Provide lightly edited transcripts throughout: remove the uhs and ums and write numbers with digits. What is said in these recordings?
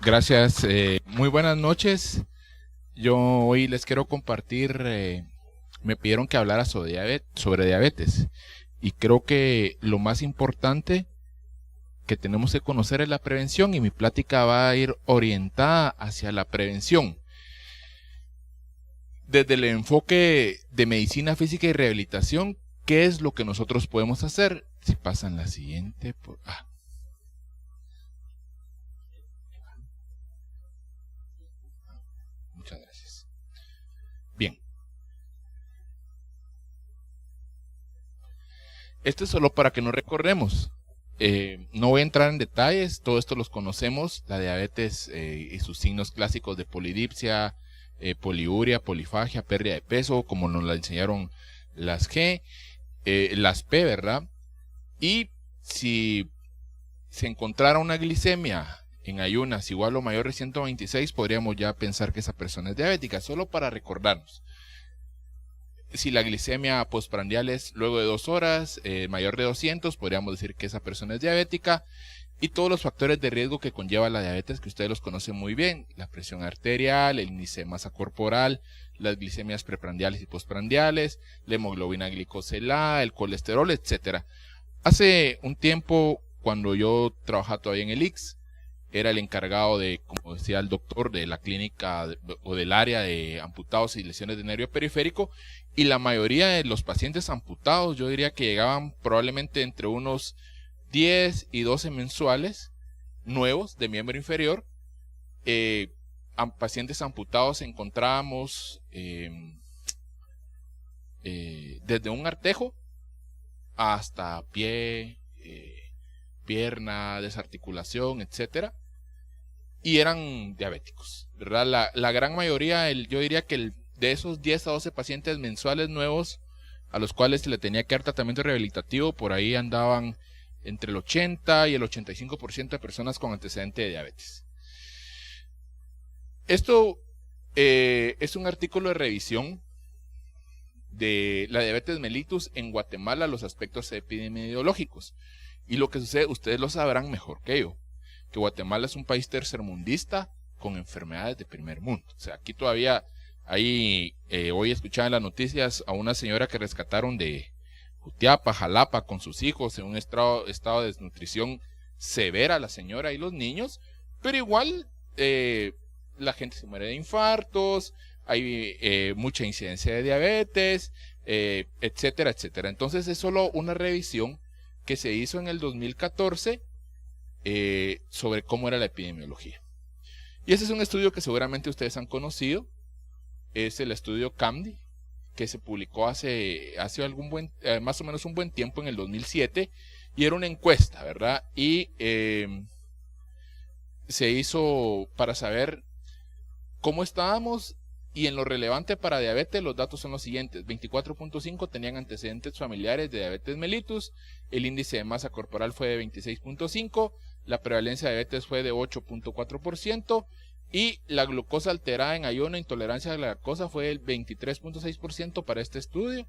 Gracias, muy buenas noches. Yo hoy les quiero compartir, me pidieron que hablara sobre diabetes y creo que lo más importante que tenemos que conocer es la prevención y mi plática va a ir orientada hacia la prevención. Desde el enfoque de medicina física y rehabilitación, ¿qué es lo que nosotros podemos hacer? Si pasan la siguiente, muchas gracias. Bien. Esto es solo para que nos recordemos. No voy a entrar en detalles, todo esto los conocemos, la diabetes y sus signos clásicos de polidipsia, poliuria, polifagia, pérdida de peso, como nos la enseñaron las G, las P, ¿verdad? Y si se encontrara una glicemia en ayunas igual o mayor de 126, podríamos ya pensar que esa persona es diabética, solo para recordarnos. Si la glicemia postprandial es luego de 2 horas, mayor de 200, podríamos decir que esa persona es diabética. Y todos los factores de riesgo que conlleva la diabetes, que ustedes los conocen muy bien: la presión arterial, el índice de masa corporal, las glicemias preprandiales y postprandiales, la hemoglobina glicosilada, el colesterol, etc. Hace un tiempo, cuando yo trabajaba todavía en el ICS, era el encargado de, como decía el doctor, de la clínica o del área de amputados y lesiones de nervio periférico, y la mayoría de los pacientes amputados, yo diría que llegaban probablemente entre unos 10 y 12 mensuales nuevos de miembro inferior. Pacientes amputados encontrábamos desde un artejo hasta pie, pierna, desarticulación, etcétera, y eran diabéticos, ¿verdad? La gran mayoría, yo diría que de esos 10 a 12 pacientes mensuales nuevos a los cuales se le tenía que dar tratamiento rehabilitativo, por ahí andaban entre el 80 y el 85% de personas con antecedente de diabetes. Esto es un artículo de revisión de la diabetes mellitus en Guatemala, los aspectos epidemiológicos. Y lo que sucede, ustedes lo sabrán mejor que yo, que Guatemala es un país tercermundista con enfermedades de primer mundo. O sea, aquí todavía hay, hoy escuchaba en las noticias a una señora que rescataron de Jutiapa, Jalapa, con sus hijos en un estado de desnutrición severa, la señora y los niños, pero igual la gente se muere de infartos, hay mucha incidencia de diabetes, etcétera, etcétera. Entonces es solo una revisión que se hizo en el 2014 sobre cómo era la epidemiología. Y ese es un estudio que seguramente ustedes han conocido, es el estudio CAMDI, que se publicó hace más o menos un buen tiempo, en el 2007, y era una encuesta, ¿verdad? Y se hizo para saber cómo estábamos, y en lo relevante para diabetes los datos son los siguientes: 24.5 tenían antecedentes familiares de diabetes mellitus, el índice de masa corporal fue de 26.5, la prevalencia de diabetes fue de 8.4%, y la glucosa alterada en ayuno, intolerancia a la lactosa, fue el 23.6% para este estudio,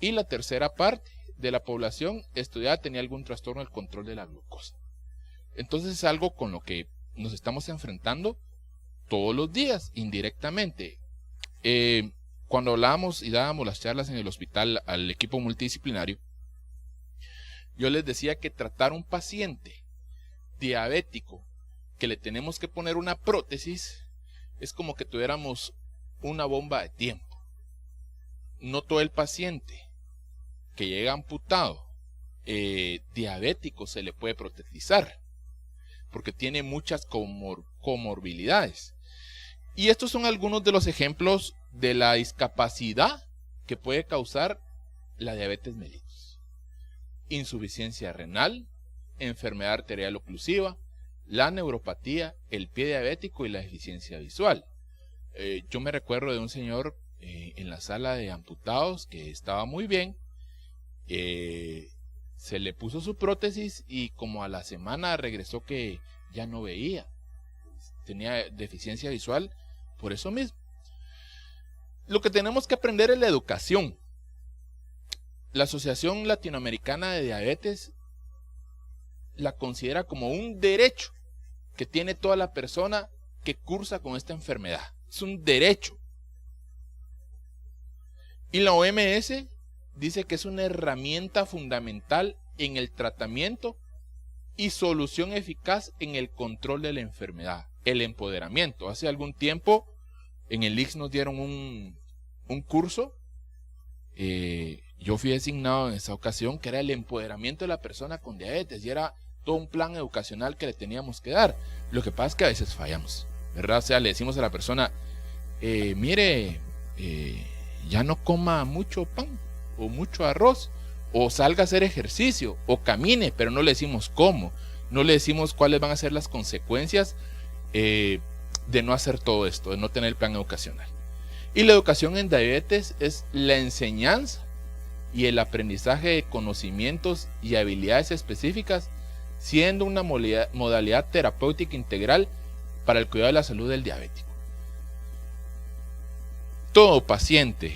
y la tercera parte de la población estudiada tenía algún trastorno del control de la glucosa. Entonces es algo con lo que nos estamos enfrentando todos los días, indirectamente. Cuando hablábamos y dábamos las charlas en el hospital al equipo multidisciplinario, yo les decía que tratar un paciente diabético que le tenemos que poner una prótesis es como que tuviéramos una bomba de tiempo. No todo el paciente que llega amputado diabético se le puede protetizar, porque tiene muchas comorbilidades. Y estos son algunos de los ejemplos de la discapacidad que puede causar la diabetes mellitus: insuficiencia renal, enfermedad arterial oclusiva, la neuropatía, el pie diabético y la deficiencia visual. Yo me recuerdo de un señor en la sala de amputados que estaba muy bien, se le puso su prótesis y como a la semana regresó que ya no veía, tenía deficiencia visual por eso mismo. Lo que tenemos que aprender es la educación. La Asociación Latinoamericana de Diabetes la considera como un derecho que tiene toda la persona que cursa con esta enfermedad. Es un derecho. Y la OMS dice que es una herramienta fundamental en el tratamiento y solución eficaz en el control de la enfermedad, el empoderamiento. Hace algún tiempo en el ICS nos dieron un curso, yo fui designado en esa ocasión, que era el empoderamiento de la persona con diabetes, y era todo un plan educacional que le teníamos que dar. Lo que pasa es que a veces fallamos, ¿verdad? O sea, le decimos a la persona, mire, ya no coma mucho pan o mucho arroz, o salga a hacer ejercicio, o camine, pero no le decimos cómo, no le decimos cuáles van a ser las consecuencias de no hacer todo esto, de no tener el plan educacional. Y la educación en diabetes es la enseñanza y el aprendizaje de conocimientos y habilidades específicas, siendo una modalidad terapéutica integral para el cuidado de la salud del diabético. Todo paciente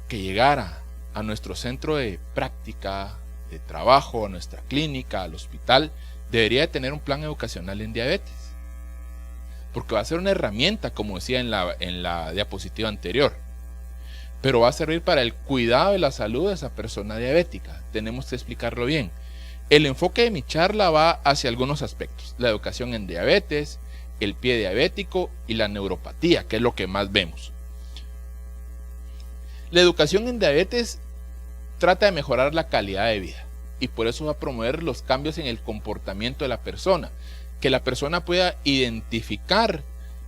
que llegara a nuestro centro de práctica, de trabajo, a nuestra clínica, al hospital, debería de tener un plan educacional en diabetes, porque va a ser una herramienta, como decía en la diapositiva anterior, pero va a servir para el cuidado de la salud de esa persona diabética. Tenemos que explicarlo bien. El enfoque de mi charla va hacia algunos aspectos: la educación en diabetes, el pie diabético y la neuropatía, que es lo que más vemos. La educación en diabetes trata de mejorar la calidad de vida, y por eso va a promover los cambios en el comportamiento de la persona, que la persona pueda identificar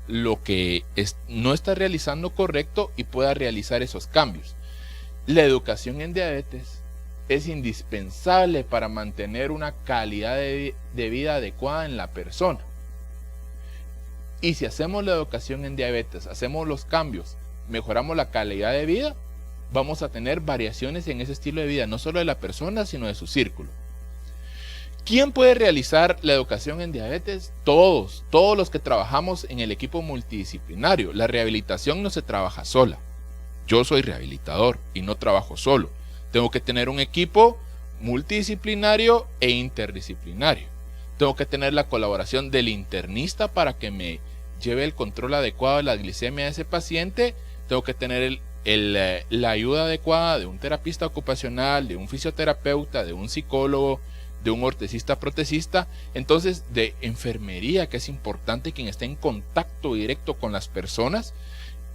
lo que no está realizando correcto y pueda realizar esos cambios. La educación en diabetes es indispensable para mantener una calidad de vida adecuada en la persona. Y si hacemos la educación en diabetes, hacemos los cambios, mejoramos la calidad de vida, vamos a tener variaciones en ese estilo de vida, no solo de la persona, sino de su círculo. ¿Quién puede realizar la educación en diabetes? Todos los que trabajamos en el equipo multidisciplinario. La rehabilitación no se trabaja sola. Yo soy rehabilitador y no trabajo solo. Tengo que tener un equipo multidisciplinario e interdisciplinario. Tengo que tener la colaboración del internista para que me lleve el control adecuado de la glicemia de ese paciente. Tengo que tener la ayuda adecuada de un terapista ocupacional, de un fisioterapeuta, de un psicólogo, de un ortesista protesista, entonces de enfermería, que es importante, quien esté en contacto directo con las personas.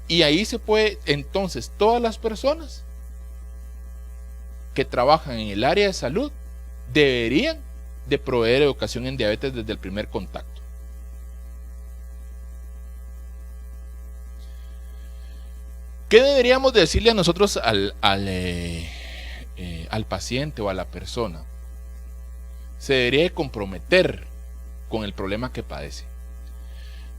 Y ahí se puede, entonces, todas las personas que trabajan en el área de salud deberían de proveer educación en diabetes desde el primer contacto. ¿Qué deberíamos decirle a nosotros al paciente o a la persona? Se debería de comprometer con el problema que padece.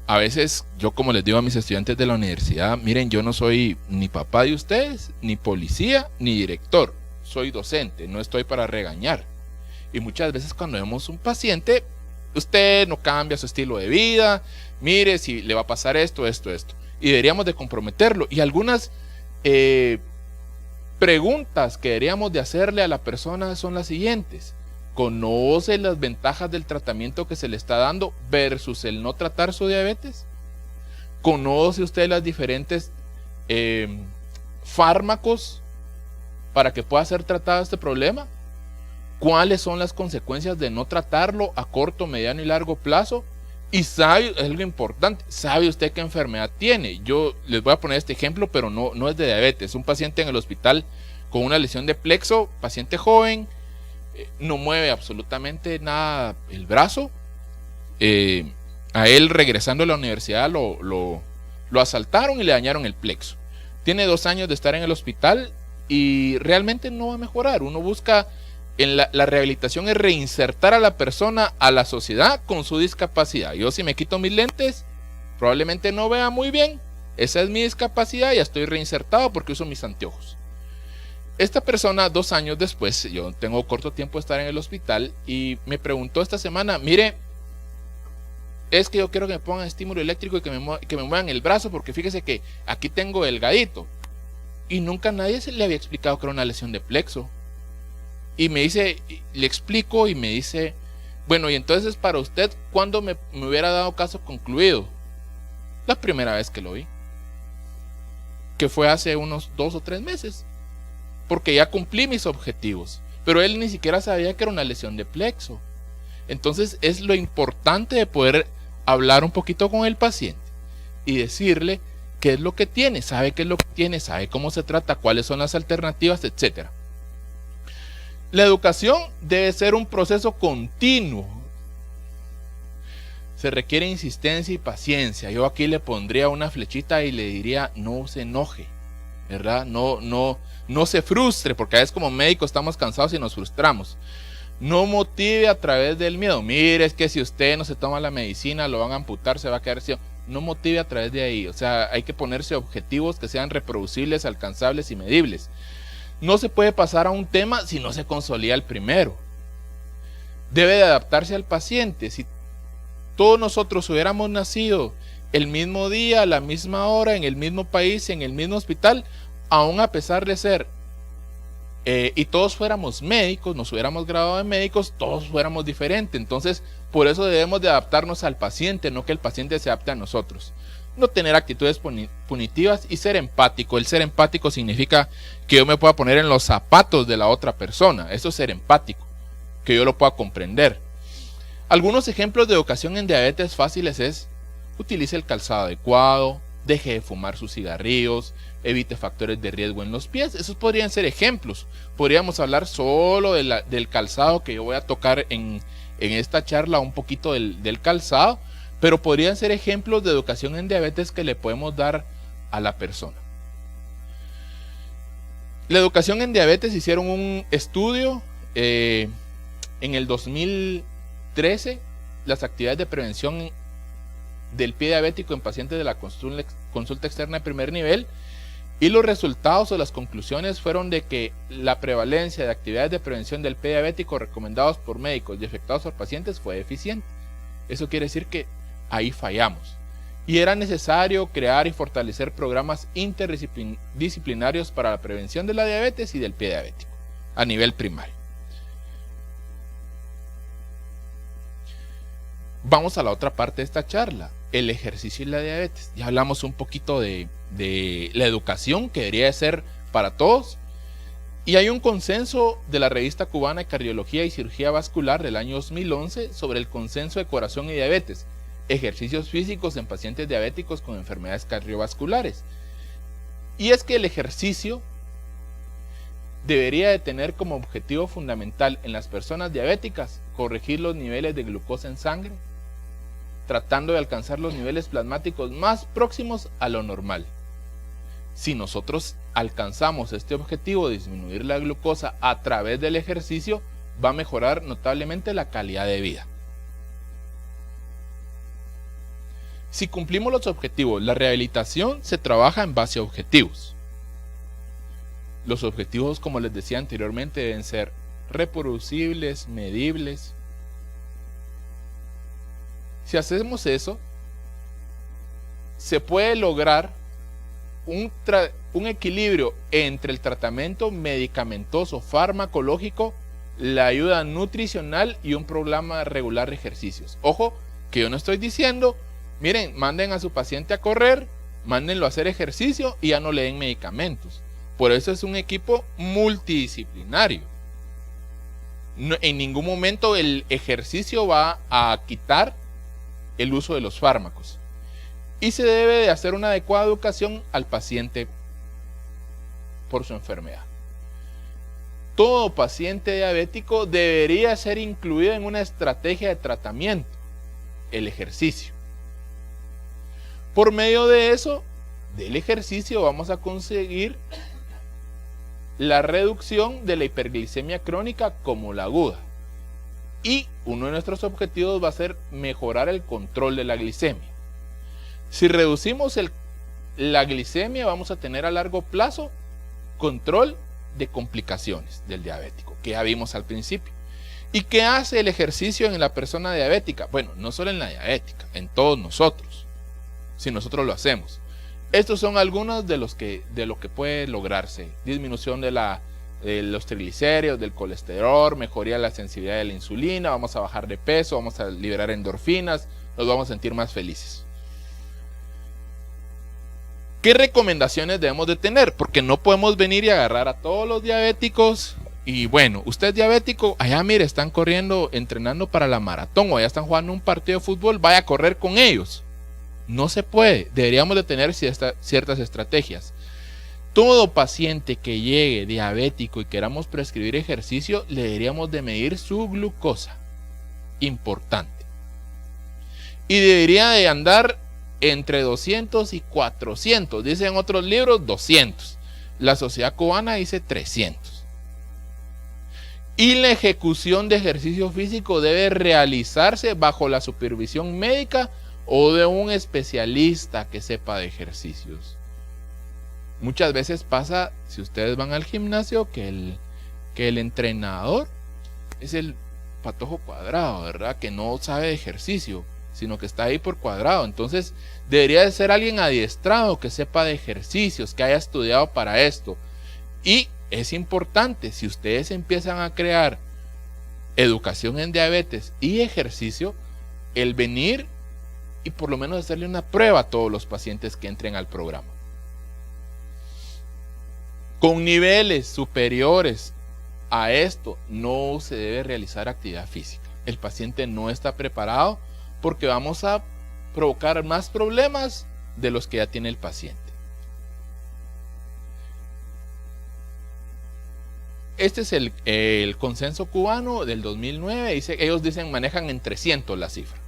A veces, yo como les digo a mis estudiantes de la universidad, miren, yo no soy ni papá de ustedes, ni policía, ni director. Soy docente, no estoy para regañar. Y muchas veces cuando vemos un paciente, usted no cambia su estilo de vida, mire si le va a pasar esto. Y deberíamos de comprometerlo. Y algunas preguntas que deberíamos de hacerle a la persona son las siguientes. ¿Conoce las ventajas del tratamiento que se le está dando versus el no tratar su diabetes? ¿Conoce usted las diferentes fármacos para que pueda ser tratado este problema? ¿Cuáles son las consecuencias de no tratarlo a corto, mediano y largo plazo? Y sabe, es algo importante, ¿sabe usted qué enfermedad tiene? Yo les voy a poner este ejemplo, pero no es de diabetes. Un paciente en el hospital con una lesión de plexo, paciente joven, no mueve absolutamente nada el brazo. A él, regresando a la universidad, lo asaltaron y le dañaron el plexo. Tiene 2 años de estar en el hospital y realmente no va a mejorar. Uno busca, en la rehabilitación es reinsertar a la persona a la sociedad con su discapacidad. Yo, si me quito mis lentes, probablemente no vea muy bien. Esa es mi discapacidad, ya estoy reinsertado porque uso mis anteojos. Esta persona, 2 años después, yo tengo corto tiempo de estar en el hospital, y me preguntó esta semana, mire, es que yo quiero que me pongan estímulo eléctrico y que me muevan el brazo, porque fíjese que aquí tengo delgadito. Y nunca nadie le había explicado que era una lesión de plexo. Y me dice, le explico y me dice, Bueno, y entonces para usted, ¿cuándo me hubiera dado caso concluido? La primera vez que lo vi, que fue hace unos 2 o 3 meses, porque ya cumplí mis objetivos, pero él ni siquiera sabía que era una lesión de plexo. Entonces es lo importante de poder hablar un poquito con el paciente y decirle qué es lo que tiene, sabe qué es lo que tiene, sabe cómo se trata, cuáles son las alternativas, etc. La educación debe ser un proceso continuo. Se requiere insistencia y paciencia. Yo aquí le pondría una flechita y le diría no se enoje, ¿verdad? No se frustre, porque a veces como médicos estamos cansados y nos frustramos. No motive a través del miedo. Mire, es que si usted no se toma la medicina, lo van a amputar, se va a quedar ciego. No motive a través de ahí. O sea, hay que ponerse objetivos que sean reproducibles, alcanzables y medibles. No se puede pasar a un tema si no se consolida el primero. Debe de adaptarse al paciente. Si todos nosotros hubiéramos nacido el mismo día, a la misma hora, en el mismo país, en el mismo hospital, aún a pesar de ser y todos fuéramos médicos, nos hubiéramos graduado de médicos, todos fuéramos diferentes. Entonces, por eso debemos de adaptarnos al paciente, no que el paciente se adapte a nosotros. No tener actitudes punitivas y ser empático. El ser empático significa que yo me pueda poner en los zapatos de la otra persona. Eso es ser empático, que yo lo pueda comprender. Algunos ejemplos de educación en diabetes fáciles es: utilice el calzado adecuado, deje de fumar sus cigarrillos, evite factores de riesgo en los pies. Esos podrían ser ejemplos. Podríamos hablar solo del calzado, que yo voy a tocar en esta charla un poquito del calzado, pero podrían ser ejemplos de educación en diabetes que le podemos dar a la persona. La educación en diabetes, hicieron un estudio en el 2013, las actividades de prevención del pie diabético en pacientes de la consulta externa de primer nivel, y los resultados o las conclusiones fueron de que la prevalencia de actividades de prevención del pie diabético recomendados por médicos y efectuados por pacientes fue deficiente. Eso quiere decir que ahí fallamos, y era necesario crear y fortalecer programas interdisciplinarios para la prevención de la diabetes y del pie diabético a nivel primario. Vamos a la otra parte de esta charla, el ejercicio y la diabetes. Ya hablamos un poquito de la educación que debería de ser para todos, y hay un consenso de la revista cubana de cardiología y cirugía vascular del año 2011 sobre el consenso de corazón y diabetes, ejercicios físicos en pacientes diabéticos con enfermedades cardiovasculares. Y es que el ejercicio debería de tener como objetivo fundamental en las personas diabéticas corregir los niveles de glucosa en sangre, tratando de alcanzar los niveles plasmáticos más próximos a lo normal. Si nosotros alcanzamos este objetivo de disminuir la glucosa a través del ejercicio, va a mejorar notablemente la calidad de vida. Si cumplimos los objetivos, la rehabilitación se trabaja en base a objetivos. Los objetivos, como les decía anteriormente, deben ser reproducibles, medibles. Si hacemos eso, se puede lograr un equilibrio entre el tratamiento medicamentoso farmacológico, la ayuda nutricional y un programa regular de ejercicios. Ojo, que yo no estoy diciendo, miren, manden a su paciente a correr, mándenlo a hacer ejercicio y ya no le den medicamentos. Por eso es un equipo multidisciplinario. No, en ningún momento el ejercicio va a quitar el uso de los fármacos. Y se debe de hacer una adecuada educación al paciente por su enfermedad. Todo paciente diabético debería ser incluido en una estrategia de tratamiento, el ejercicio. Por medio de eso, del ejercicio, vamos a conseguir la reducción de la hiperglicemia crónica como la aguda. Y uno de nuestros objetivos va a ser mejorar el control de la glicemia. Si reducimos la glicemia, vamos a tener a largo plazo control de complicaciones del diabético, que ya vimos al principio. ¿Y qué hace el ejercicio en la persona diabética? Bueno, no solo en la diabética, en todos nosotros, si nosotros lo hacemos. Estos son algunos de lo que puede lograrse: disminución de la los triglicéridos, del colesterol, mejoría la sensibilidad de la insulina, vamos a bajar de peso, vamos a liberar endorfinas, nos vamos a sentir más felices. ¿Qué recomendaciones debemos de tener? Porque no podemos venir y agarrar a todos los diabéticos y bueno, usted es diabético, allá mire, están corriendo, entrenando para la maratón o allá están jugando un partido de fútbol, vaya a correr con ellos. No se puede, deberíamos de tener ciertas estrategias. Todo paciente que llegue diabético y queramos prescribir ejercicio, le deberíamos de medir su glucosa. Importante. Y debería de andar entre 200 y 400. Dicen otros libros 200. La Sociedad Cubana dice 300. Y la ejecución de ejercicio físico debe realizarse bajo la supervisión médica o de un especialista que sepa de ejercicios. Muchas veces pasa, si ustedes van al gimnasio, que el entrenador es el patojo cuadrado, ¿verdad? Que no sabe de ejercicio, sino que está ahí por cuadrado. Entonces, debería de ser alguien adiestrado, que sepa de ejercicios, que haya estudiado para esto. Y es importante, si ustedes empiezan a crear educación en diabetes y ejercicio, el venir y por lo menos hacerle una prueba a todos los pacientes que entren al programa. Con niveles superiores a esto no se debe realizar actividad física. El paciente no está preparado porque vamos a provocar más problemas de los que ya tiene el paciente. Este es el consenso cubano del 2009. Ellos dicen, manejan en 300 la cifra.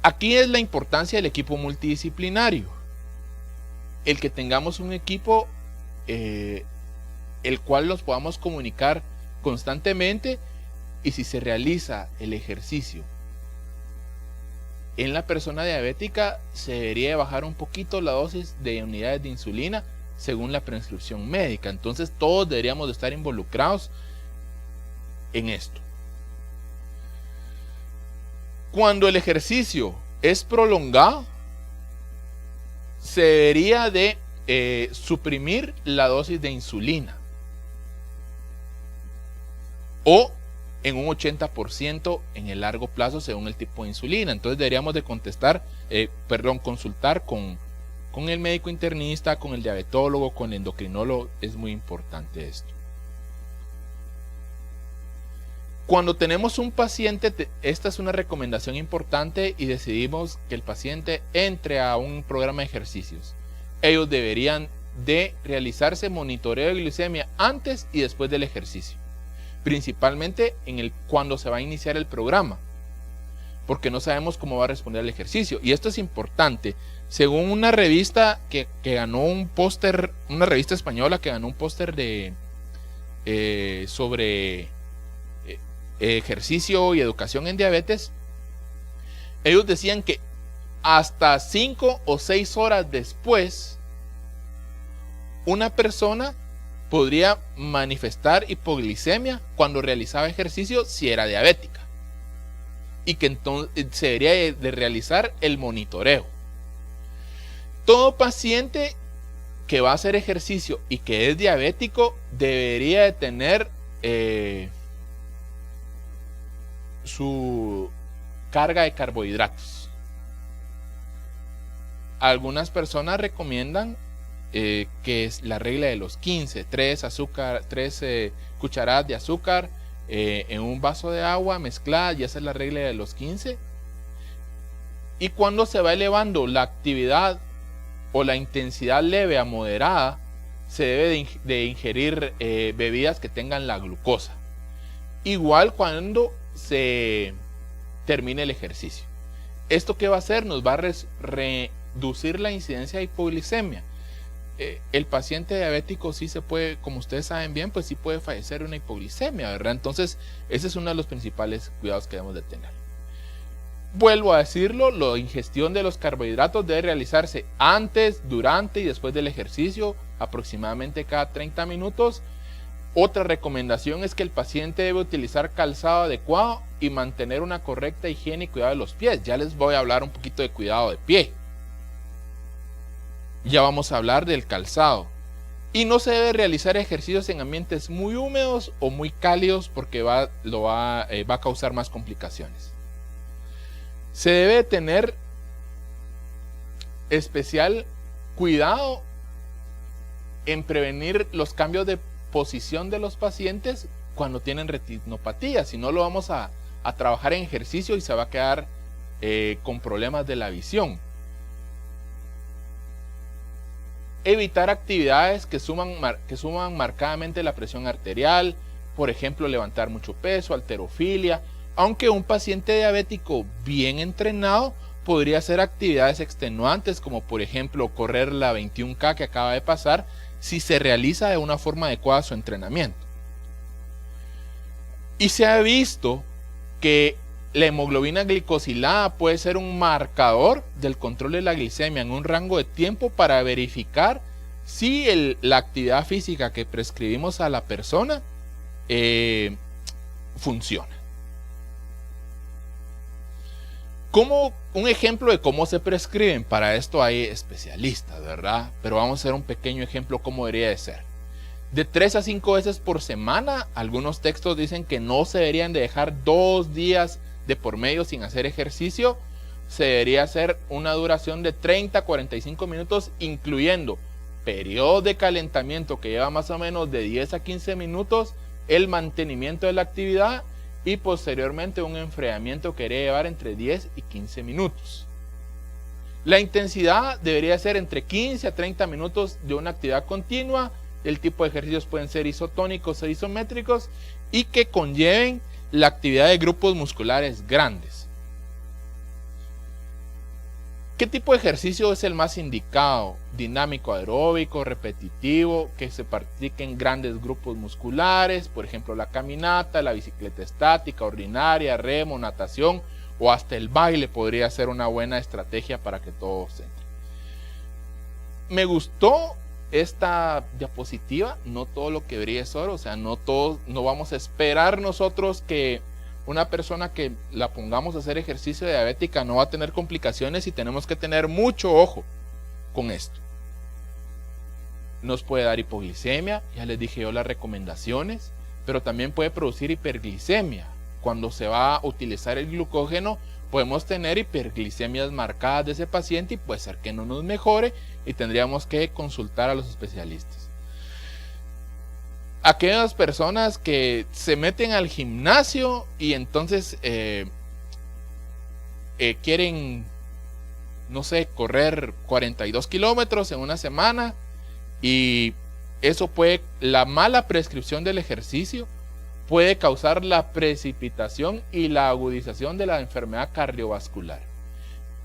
Aquí es la importancia del equipo multidisciplinario. El que tengamos un equipo el cual los podamos comunicar constantemente, y si se realiza el ejercicio en la persona diabética, se debería bajar un poquito la dosis de unidades de insulina según la prescripción médica. Entonces todos deberíamos de estar involucrados en esto. Cuando el ejercicio es prolongado, se debería de suprimir la dosis de insulina o en un 80% en el largo plazo según el tipo de insulina. Entonces deberíamos de consultar con el médico internista, con el diabetólogo, con el endocrinólogo. Es muy importante esto. Cuando tenemos un paciente, esta es una recomendación importante y decidimos que el paciente entre a un programa de ejercicios. Ellos deberían de realizarse monitoreo de glicemia antes y después del ejercicio. Principalmente cuando se va a iniciar el programa, porque no sabemos cómo va a responder el ejercicio. Y esto es importante. Según una revista que ganó un póster, una revista española que ganó un póster sobre ejercicio y educación en diabetes, ellos decían que hasta 5 o 6 horas después una persona podría manifestar hipoglicemia cuando realizaba ejercicio si era diabética, y que entonces se debería de realizar el monitoreo. Todo paciente que va a hacer ejercicio y que es diabético debería de tener su carga de carbohidratos. Algunas personas recomiendan que es la regla de los 15, 3 cucharadas de azúcar en un vaso de agua mezclada, y esa es la regla de los 15. Y cuando se va elevando la actividad o la intensidad leve a moderada, se debe de ingerir bebidas que tengan la glucosa. Igual cuando se termine el ejercicio. ¿Esto qué va a hacer? Nos va a reducir la incidencia de hipoglicemia. El paciente diabético sí se puede, como ustedes saben bien, pues sí puede fallecer de una hipoglicemia, ¿verdad? Entonces ese es uno de los principales cuidados que debemos de tener. Vuelvo a decirlo, la ingestión de los carbohidratos debe realizarse antes, durante y después del ejercicio, aproximadamente cada 30 minutos. Otra recomendación es que el paciente debe utilizar calzado adecuado y mantener una correcta higiene y cuidado de los pies. Ya les voy a hablar un poquito de cuidado de pie. Ya vamos a hablar del calzado. Y no se debe realizar ejercicios en ambientes muy húmedos o muy cálidos porque va a causar más complicaciones. Se debe tener especial cuidado en prevenir los cambios de posición de los pacientes cuando tienen retinopatía. Si no, lo vamos a trabajar en ejercicio y se va a quedar con problemas de la visión. Evitar actividades que suman marcadamente la presión arterial, por ejemplo, levantar mucho peso, halterofilia, aunque un paciente diabético bien entrenado podría hacer actividades extenuantes, como por ejemplo correr la 21K que acaba de pasar, si se realiza de una forma adecuada su entrenamiento. Y se ha visto que la hemoglobina glicosilada puede ser un marcador del control de la glicemia en un rango de tiempo para verificar si la actividad física que prescribimos a la persona funciona. Como un ejemplo de cómo se prescriben, para esto hay especialistas, ¿verdad? Pero vamos a hacer un pequeño ejemplo cómo debería de ser. De 3 a 5 veces por semana, algunos textos dicen que no se deberían de dejar 2 días de por medio sin hacer ejercicio. Se debería hacer una duración de 30 a 45 minutos, incluyendo periodos de calentamiento que lleva más o menos de 10 a 15 minutos, el mantenimiento de la actividad y posteriormente un enfriamiento que debería llevar entre 10 y 15 minutos. La intensidad debería ser entre 15 a 30 minutos de una actividad continua. El tipo de ejercicios pueden ser isotónicos o isométricos y que conlleven la actividad de grupos musculares grandes. ¿Qué tipo de ejercicio es el más indicado? Dinámico, aeróbico, repetitivo, que se practique en grandes grupos musculares, por ejemplo la caminata, la bicicleta estática, ordinaria, remo, natación o hasta el baile podría ser una buena estrategia para que todos entren. Me gustó esta diapositiva. No todo lo que brilla es oro, o sea, no vamos a esperar nosotros que una persona que la pongamos a hacer ejercicio diabética no va a tener complicaciones, y tenemos que tener mucho ojo con esto. Nos puede dar hipoglicemia, ya les dije yo las recomendaciones, pero también puede producir hiperglicemia. Cuando se va a utilizar el glucógeno podemos tener hiperglicemias marcadas de ese paciente y puede ser que no nos mejore y tendríamos que consultar a los especialistas. Aquellas personas que se meten al gimnasio y entonces quieren, no sé, correr 42 kilómetros en una semana, y eso puede, la mala prescripción del ejercicio puede causar la precipitación y la agudización de la enfermedad cardiovascular.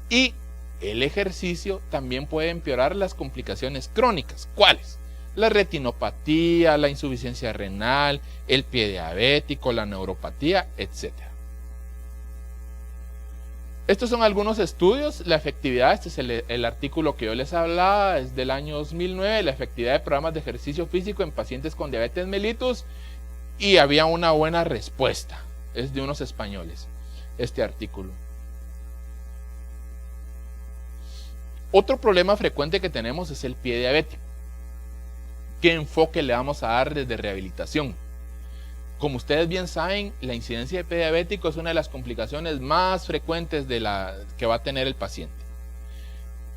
Y el ejercicio también puede empeorar las complicaciones crónicas. ¿Cuáles? La retinopatía, la insuficiencia renal, el pie diabético, la neuropatía, etc. Estos son algunos estudios. La efectividad, este es el artículo que yo les hablaba, es del año 2009, la efectividad de programas de ejercicio físico en pacientes con diabetes mellitus, y había una buena respuesta. Es de unos españoles, este artículo. Otro problema frecuente que tenemos es el pie diabético. ¿Qué enfoque le vamos a dar desde rehabilitación? Como ustedes bien saben, la incidencia de pie diabético es una de las complicaciones más frecuentes que va a tener el paciente.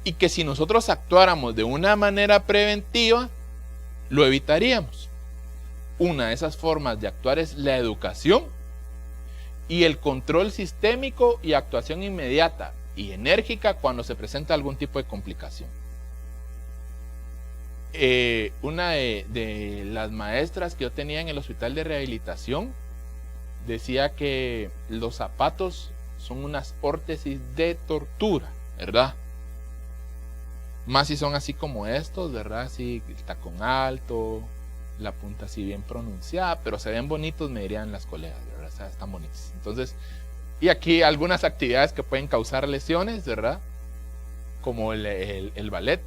Y que si nosotros actuáramos de una manera preventiva, lo evitaríamos. Una de esas formas de actuar es la educación y el control sistémico y actuación inmediata y enérgica cuando se presenta algún tipo de complicación. Una de las maestras que yo tenía en el hospital de rehabilitación decía que los zapatos son unas órtesis de tortura, ¿verdad? Más si son así como estos, ¿verdad? Así, el tacón alto, la punta así bien pronunciada, pero se ven bonitos, me dirían las colegas, ¿verdad? O sea, están bonitos. Entonces, y aquí algunas actividades que pueden causar lesiones, ¿verdad? Como el ballet.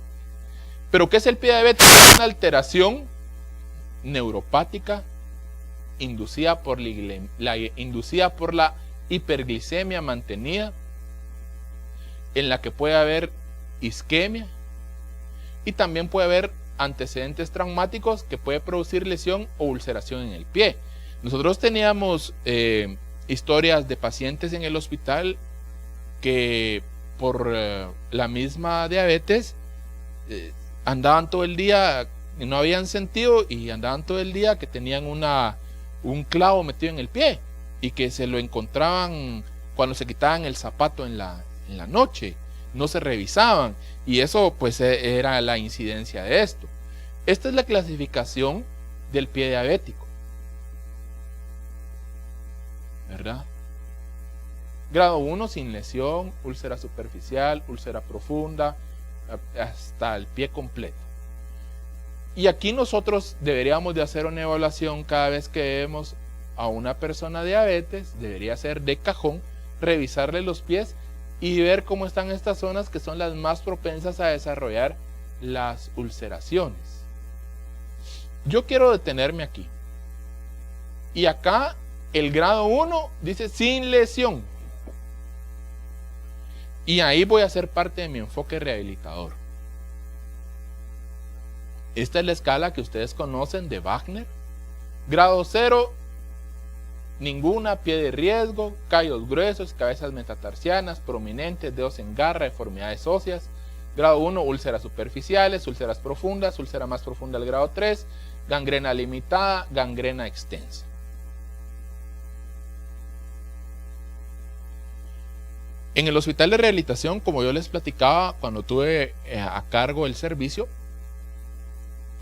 Pero ¿qué es el pie diabético? Es una alteración neuropática inducida por la hiperglicemia mantenida, en la que puede haber isquemia y también puede haber antecedentes traumáticos que puede producir lesión o ulceración en el pie. Nosotros teníamos historias de pacientes en el hospital que por la misma diabetes andaban todo el día, no habían sentido y andaban todo el día que tenían un clavo metido en el pie y que se lo encontraban cuando se quitaban el zapato en la noche, no se revisaban, y eso pues era la incidencia de esto. Esta es la clasificación del pie diabético, ¿verdad? Grado 1 sin lesión, úlcera superficial, úlcera profunda, hasta el pie completo. Y aquí nosotros deberíamos de hacer una evaluación cada vez que vemos a una persona diabetes, debería ser de cajón, revisarle los pies y ver cómo están estas zonas que son las más propensas a desarrollar las ulceraciones. Yo quiero detenerme aquí. Y acá el grado 1 dice sin lesión. Y ahí voy a hacer parte de mi enfoque rehabilitador. Esta es la escala que ustedes conocen de Wagner. Grado 0, ninguna, pie de riesgo, callos gruesos, cabezas metatarsianas, prominentes, dedos en garra, deformidades óseas. Grado 1, úlceras superficiales, úlceras profundas, úlcera más profunda al grado 3, gangrena limitada, gangrena extensa. En el hospital de rehabilitación, como yo les platicaba, cuando tuve a cargo el servicio,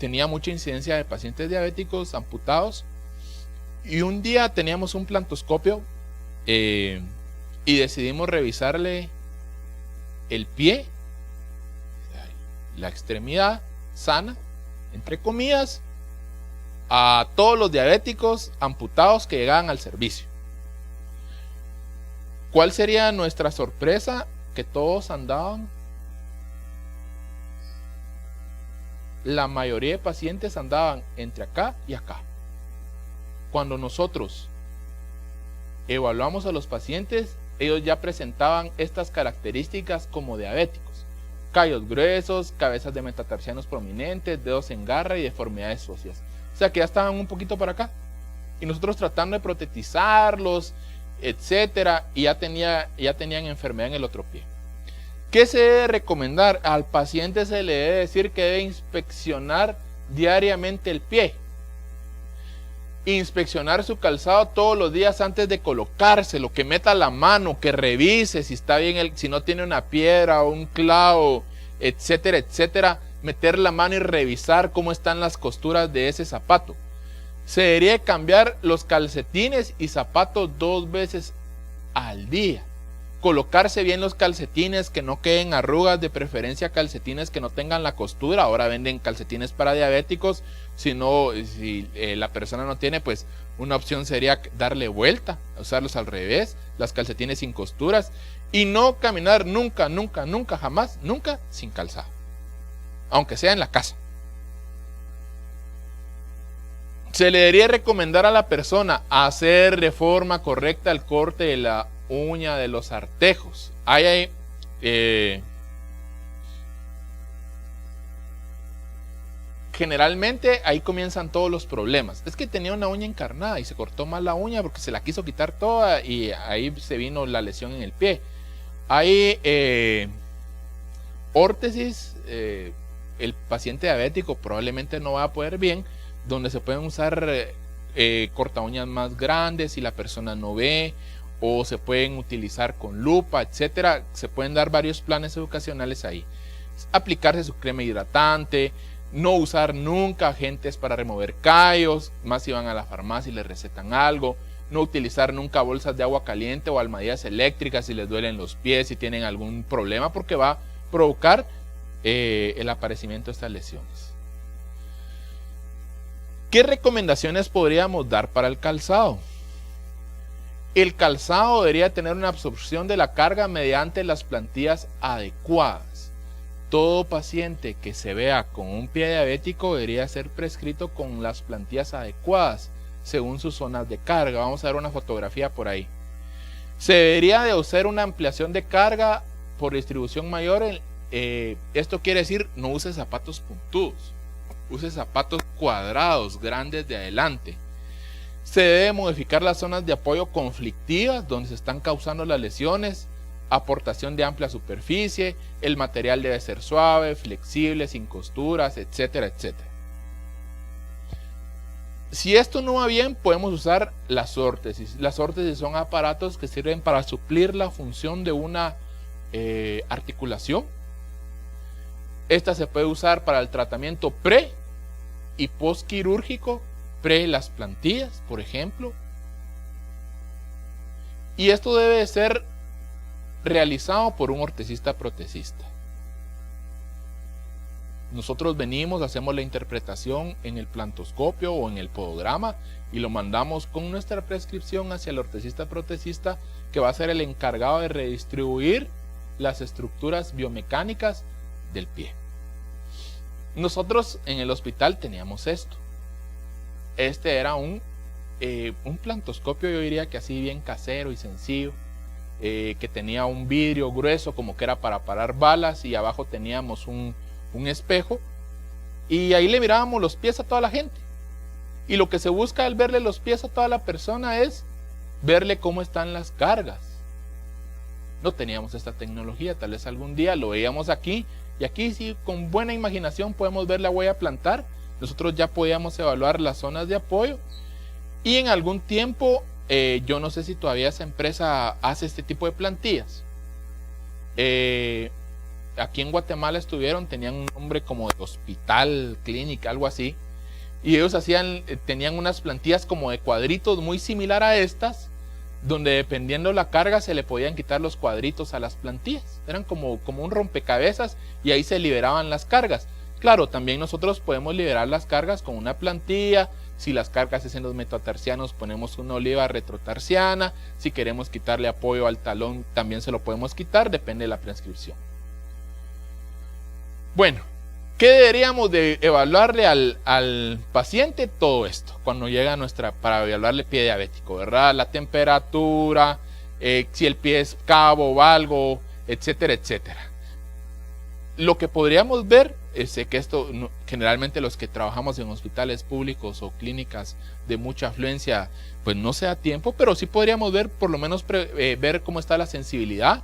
tenía mucha incidencia de pacientes diabéticos amputados, y un día teníamos un plantoscopio y decidimos revisarle el pie, la extremidad sana, entre comillas, a todos los diabéticos amputados que llegaban al servicio. ¿Cuál sería nuestra sorpresa? Que todos andaban, la mayoría de pacientes andaban entre acá y acá. Cuando nosotros evaluamos a los pacientes, ellos ya presentaban estas características como diabéticos: callos gruesos, cabezas de metatarsianos prominentes, dedos en garra y deformidades óseas. O sea que ya estaban un poquito para acá. Y nosotros tratando de protetizarlos, etcétera, y ya tenían enfermedad en el otro pie. ¿Qué se debe recomendar? Al paciente se le debe decir que debe inspeccionar diariamente el pie. Inspeccionar su calzado todos los días antes de colocárselo, que meta la mano, que revise si está bien, si no tiene una piedra o un clavo, etcétera, etcétera. Meter la mano y revisar cómo están las costuras de ese zapato. Se debería cambiar los calcetines y zapatos 2 veces al día. Colocarse bien los calcetines, que no queden arrugas, de preferencia calcetines que no tengan la costura. Ahora venden calcetines para diabéticos. Si la persona no tiene, pues una opción sería darle vuelta, usarlos al revés, las calcetines sin costuras, y no caminar nunca, jamás, nunca sin calzado, aunque sea en la casa. Se le debería recomendar a la persona hacer de forma correcta el corte de la uña de los artejos. Generalmente ahí comienzan todos los problemas. Es que tenía una uña encarnada y se cortó mal la uña porque se la quiso quitar toda, y ahí se vino la lesión en el pie. Hay órtesis, el paciente diabético probablemente no va a poder bien, donde se pueden usar corta uñas más grandes si la persona no ve, o se pueden utilizar con lupa, etcétera. Se pueden dar varios planes educacionales ahí. Aplicarse su crema hidratante, no usar nunca agentes para remover callos, más si van a la farmacia y les recetan algo. No utilizar nunca bolsas de agua caliente o almohadillas eléctricas si les duelen los pies, si tienen algún problema, porque va a provocar el aparecimiento de estas lesiones. ¿Qué recomendaciones podríamos dar para el calzado? El calzado debería tener una absorción de la carga mediante las plantillas adecuadas. Todo paciente que se vea con un pie diabético debería ser prescrito con las plantillas adecuadas según sus zonas de carga. Vamos a ver una fotografía por ahí. Se debería de usar una ampliación de carga por distribución mayor esto quiere decir no use zapatos puntudos, use zapatos cuadrados, grandes de adelante. Se debe modificar las zonas de apoyo conflictivas donde se están causando las lesiones, aportación de amplia superficie, el material debe ser suave, flexible, sin costuras, etcétera, etcétera. Si esto no va bien, podemos usar las órtesis. Las órtesis son aparatos que sirven para suplir la función de una articulación. Esta se puede usar para el tratamiento pre y post quirúrgico, pre las plantillas, por ejemplo. Y esto debe ser realizado por un ortesista protesista. Nosotros venimos, hacemos la interpretación en el plantoscopio o en el podograma y lo mandamos con nuestra prescripción hacia el ortesista protesista, que va a ser el encargado de redistribuir las estructuras biomecánicas del pie. Nosotros en el hospital teníamos esto. Este era un plantoscopio, yo diría que así bien casero y sencillo, que tenía un vidrio grueso como que era para parar balas, y abajo teníamos un espejo, y ahí le mirábamos los pies a toda la gente. Y lo que se busca al verle los pies a toda la persona es verle cómo están las cargas. No teníamos esta tecnología, tal vez algún día lo veíamos aquí, y aquí sí, con buena imaginación podemos ver la huella plantar. Nosotros ya podíamos evaluar las zonas de apoyo, y en algún tiempo, yo no sé si todavía esa empresa hace este tipo de plantillas. Aquí en Guatemala tenían un nombre como de hospital, clínica, algo así, y ellos tenían unas plantillas como de cuadritos muy similar a estas, donde dependiendo la carga se le podían quitar los cuadritos a las plantillas. Eran como un rompecabezas, y ahí se liberaban las cargas. Claro, también nosotros podemos liberar las cargas con una plantilla. Si las cargas es en los metatarsianos, ponemos una oliva retrotarsiana. Si queremos quitarle apoyo al talón, también se lo podemos quitar, depende de la prescripción. Bueno, ¿qué deberíamos de evaluarle al paciente? Todo esto, cuando llega para evaluarle pie diabético, ¿verdad? La temperatura, si el pie es cabo, valgo, etcétera, etcétera. Lo que podríamos ver, sé que esto generalmente los que trabajamos en hospitales públicos o clínicas de mucha afluencia, pues no se da tiempo, pero sí podríamos ver, por lo menos ver cómo está la sensibilidad,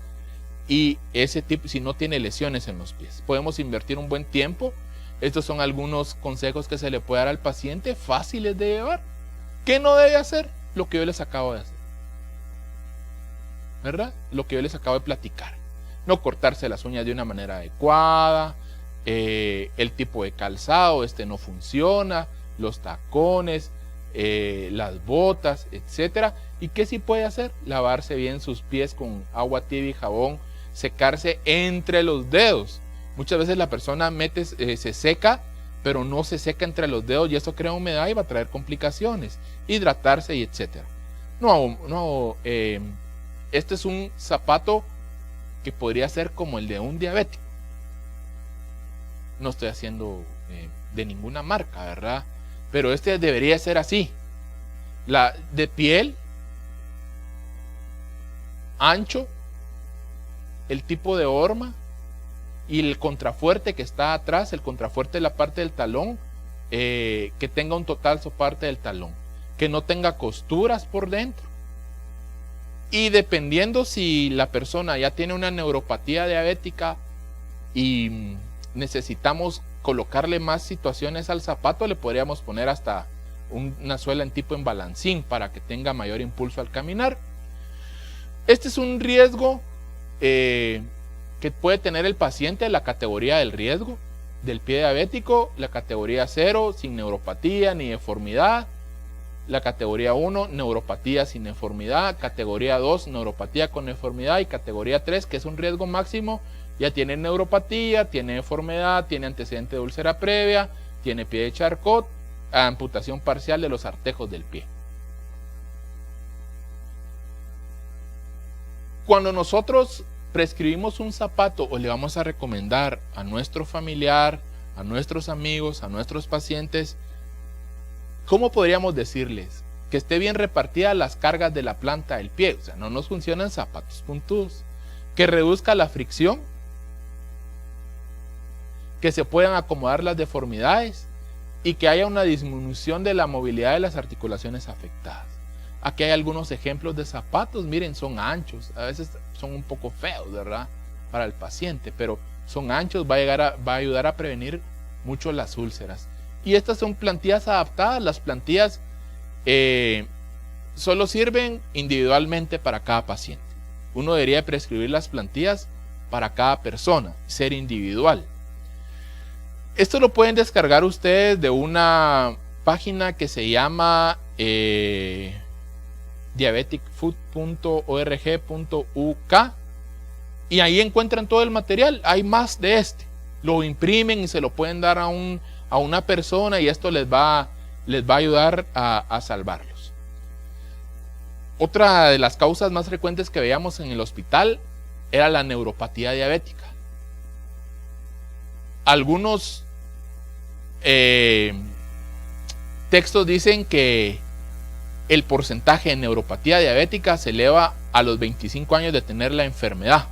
y ese tipo, si no tiene lesiones en los pies. Podemos invertir un buen tiempo. Estos son algunos consejos que se le puede dar al paciente, fáciles de llevar. ¿Qué no debe hacer? Lo que yo les acabo de hacer, ¿verdad? Lo que yo les acabo de platicar. No cortarse las uñas de una manera adecuada, el tipo de calzado, no funciona, los tacones, las botas, etcétera. ¿Y qué sí puede hacer? Lavarse bien sus pies con agua tibia y jabón, secarse entre los dedos. Muchas veces la persona se seca, pero no se seca entre los dedos, y eso crea humedad y va a traer complicaciones. Hidratarse y etcétera. Este es un zapato que podría ser como el de un diabético. No estoy haciendo de ninguna marca, ¿verdad? Pero este debería ser así. De piel, ancho, el tipo de horma y el contrafuerte que está atrás. El contrafuerte es la parte del talón, que tenga un total soporte del talón, que no tenga costuras por dentro. Y dependiendo si la persona ya tiene una neuropatía diabética y necesitamos colocarle más situaciones al zapato, le podríamos poner hasta una suela en tipo en balancín para que tenga mayor impulso al caminar. Este es un riesgo que puede tener el paciente, la categoría del riesgo del pie diabético, la categoría 0, sin neuropatía ni deformidad. La categoría 1, neuropatía sin deformidad. Categoría 2, neuropatía con deformidad. Y categoría 3, que es un riesgo máximo, ya tiene neuropatía, tiene deformidad, tiene antecedente de úlcera previa, tiene pie de Charcot, amputación parcial de los artejos del pie. Cuando nosotros prescribimos un zapato o le vamos a recomendar a nuestro familiar, a nuestros amigos, a nuestros pacientes, ¿cómo podríamos decirles? Que esté bien repartida las cargas de la planta del pie. O sea, no nos funcionan zapatos puntudos. Que reduzca la fricción. que se puedan acomodar las deformidades y que haya una disminución de la movilidad de las articulaciones afectadas. Aquí hay algunos ejemplos de zapatos, miren, son anchos, a veces son un poco feos, ¿verdad?, para el paciente, pero son anchos, va a ayudar a prevenir mucho las úlceras. Y estas son plantillas adaptadas. Las plantillas solo sirven individualmente para cada paciente. Uno debería prescribir las plantillas para cada persona, ser individual. Esto lo pueden descargar ustedes de una página que se llama diabeticfood.org.uk, y ahí encuentran todo el material. Hay más de este. Lo imprimen y se lo pueden dar a una persona, y esto les va a ayudar a salvarlos. Otra de las causas más frecuentes que veíamos en el hospital era la neuropatía diabética. Algunos textos dicen que el porcentaje de neuropatía diabética se eleva a los 25 años de tener la enfermedad.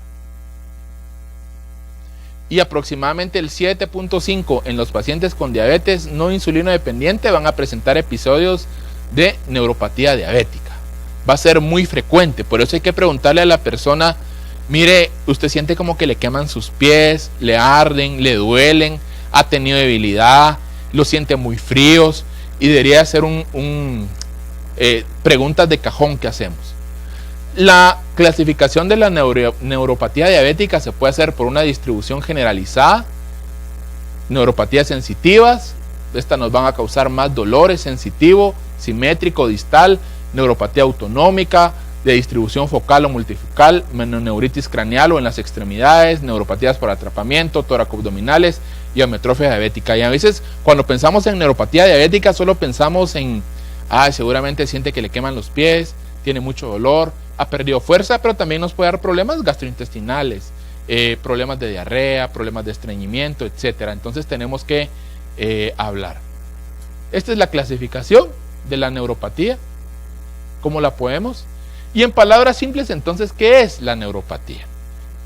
Y aproximadamente el 7.5% en los pacientes con diabetes no insulino dependiente van a presentar episodios de neuropatía diabética. Va a ser muy frecuente, por eso hay que preguntarle a la persona: mire, usted siente como que le queman sus pies, le arden, le duelen, ha tenido debilidad, los siente muy fríos, y debería hacer preguntas de cajón que hacemos. La clasificación de la neuropatía diabética se puede hacer por una distribución generalizada, neuropatías sensitivas, estas nos van a causar más dolores, sensitivo, simétrico, distal, neuropatía autonómica, de distribución focal o multifocal, menoneuritis craneal o en las extremidades, neuropatías por atrapamiento, tóraco-abdominales y ametrofia diabética. Y a veces cuando pensamos en neuropatía diabética solo pensamos en, seguramente siente que le queman los pies, tiene mucho dolor, ha perdido fuerza, pero también nos puede dar problemas gastrointestinales, problemas de diarrea, problemas de estreñimiento, etc. Entonces tenemos que hablar. Esta es la clasificación de la neuropatía. ¿Cómo la podemos? Y en palabras simples, entonces, ¿qué es la neuropatía?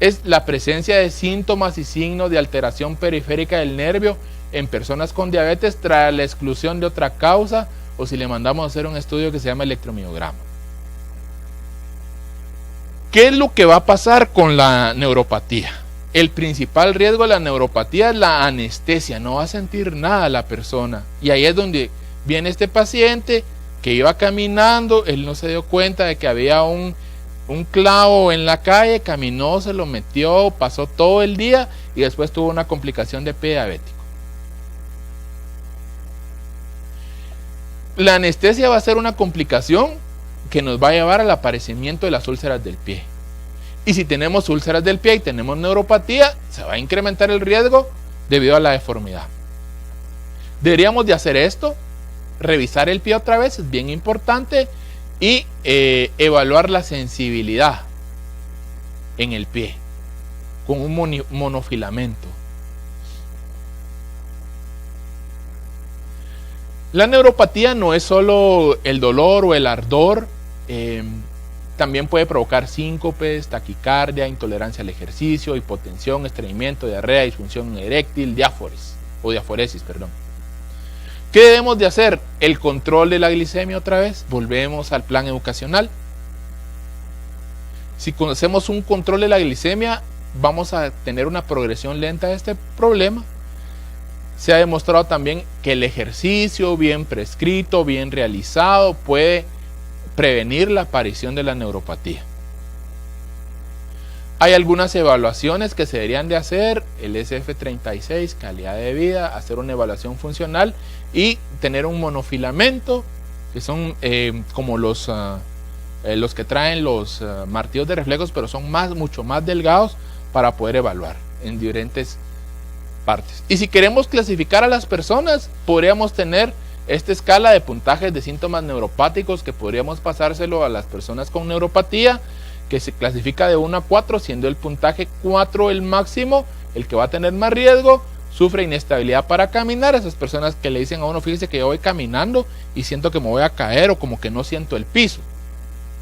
Es la presencia de síntomas y signos de alteración periférica del nervio en personas con diabetes tras la exclusión de otra causa, o si le mandamos a hacer un estudio que se llama electromiograma. ¿Qué es lo que va a pasar con la neuropatía? El principal riesgo de la neuropatía es la anestesia, no va a sentir nada la persona. Y ahí es donde viene este paciente que iba caminando, él no se dio cuenta de que había un clavo en la calle, caminó, se lo metió, pasó todo el día y después tuvo una complicación de pie diabético. La anestesia va a ser una complicación que nos va a llevar al aparecimiento de las úlceras del pie. Y si tenemos úlceras del pie y tenemos neuropatía, se va a incrementar el riesgo debido a la deformidad. Deberíamos de hacer esto, revisar el pie otra vez, es bien importante, y evaluar la sensibilidad en el pie con un monofilamento. La neuropatía no es solo el dolor o el ardor, también puede provocar síncopes, taquicardia, intolerancia al ejercicio, hipotensión, estreñimiento, diarrea, disfunción eréctil, diaforesis. ¿Qué debemos de hacer? El control de la glicemia otra vez, volvemos al plan educacional. Si hacemos un control de la glicemia, vamos a tener una progresión lenta de este problema. Se ha demostrado también que el ejercicio bien prescrito, bien realizado, puede prevenir la aparición de la neuropatía. Hay algunas evaluaciones que se deberían de hacer, el SF36, calidad de vida, hacer una evaluación funcional y tener un monofilamento, que son como los que traen los martillos de reflejos, pero son mucho más delgados para poder evaluar en diferentes partes. Y si queremos clasificar a las personas, podríamos tener esta escala de puntajes de síntomas neuropáticos que podríamos pasárselo a las personas con neuropatía, que se clasifica de 1 a 4, siendo el puntaje 4 el máximo, el que va a tener más riesgo, sufre inestabilidad para caminar. Esas personas que le dicen a uno, fíjese que yo voy caminando y siento que me voy a caer, o como que no siento el piso.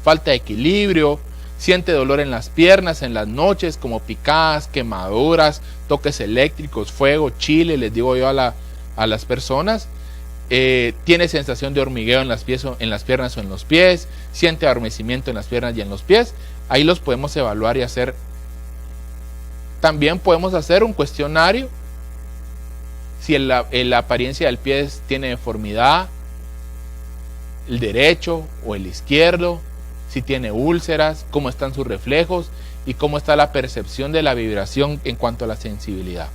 Falta de equilibrio, Siente dolor en las piernas en las noches, como picadas, quemaduras, toques eléctricos, fuego, chile, les digo yo a las personas. Tiene sensación de hormigueo en las piernas o en los pies, siente adormecimiento en las piernas y en los pies. Ahí los podemos evaluar y hacer. También podemos hacer un cuestionario si la apariencia del pie tiene deformidad, el derecho o el izquierdo, si tiene úlceras, cómo están sus reflejos y cómo está la percepción de la vibración en cuanto a la sensibilidad.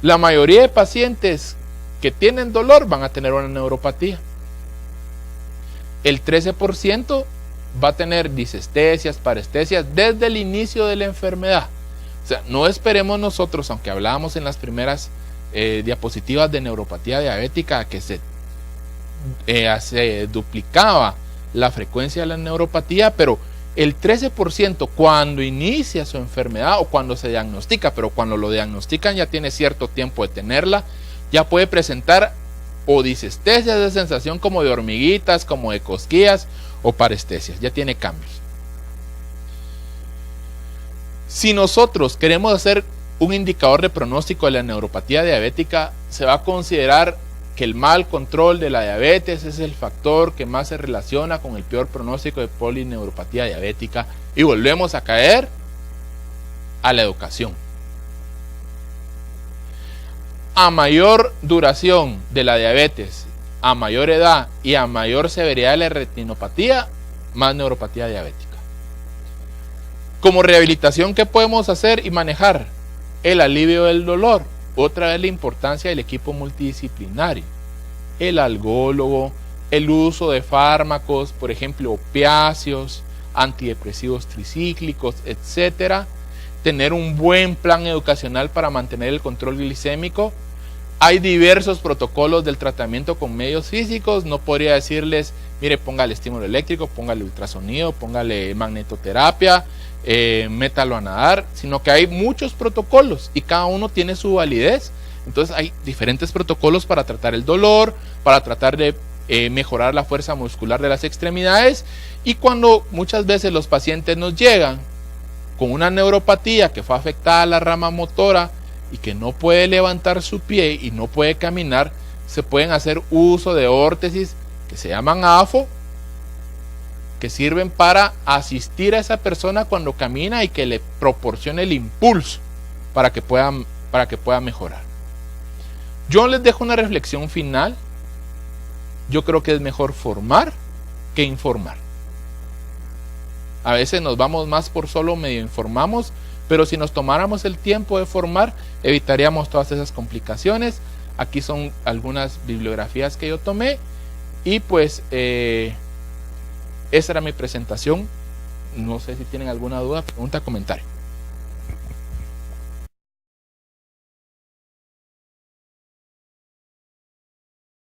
La mayoría de pacientes que tienen dolor van a tener una neuropatía. El 13% va a tener disestesias, parestesias desde el inicio de la enfermedad. O sea, no esperemos nosotros, aunque hablábamos en las primeras diapositivas de neuropatía diabética, que se duplicaba la frecuencia de la neuropatía, pero el 13% cuando inicia su enfermedad o cuando se diagnostica, pero cuando lo diagnostican ya tiene cierto tiempo de tenerla, ya puede presentar o disestesias de sensación como de hormiguitas, como de cosquillas o parestesias, ya tiene cambios. Si nosotros queremos hacer un indicador de pronóstico de la neuropatía diabética, se va a considerar que el mal control de la diabetes es el factor que más se relaciona con el peor pronóstico de polineuropatía diabética, y volvemos a caer a la educación. A mayor duración de la diabetes, a mayor edad y a mayor severidad de la retinopatía, más neuropatía diabética. Como rehabilitación, ¿qué podemos hacer y manejar? El alivio del dolor. Otra vez la importancia del equipo multidisciplinario. El algólogo, el uso de fármacos, por ejemplo, opiáceos, antidepresivos tricíclicos, etc. Tener un buen plan educacional para mantener el control glicémico. Hay diversos protocolos del tratamiento con medios físicos. No podría decirles, mire, póngale estímulo eléctrico, póngale ultrasonido, póngale magnetoterapia, métalo a nadar, sino que hay muchos protocolos y cada uno tiene su validez. Entonces hay diferentes protocolos para tratar el dolor, para tratar de mejorar la fuerza muscular de las extremidades. Y cuando muchas veces los pacientes nos llegan con una neuropatía que fue afectada a la rama motora y que no puede levantar su pie y no puede caminar, se pueden hacer uso de órtesis que se llaman AFO, que sirven para asistir a esa persona cuando camina y que le proporcione el impulso para que pueda mejorar. Yo les dejo una reflexión final. Yo creo que es mejor formar que informar. A veces nos vamos más por solo medio informamos, pero si nos tomáramos el tiempo de formar, evitaríamos todas esas complicaciones. Aquí son algunas bibliografías que yo tomé y pues esa era mi presentación. No sé si tienen alguna duda, pregunta, comentario.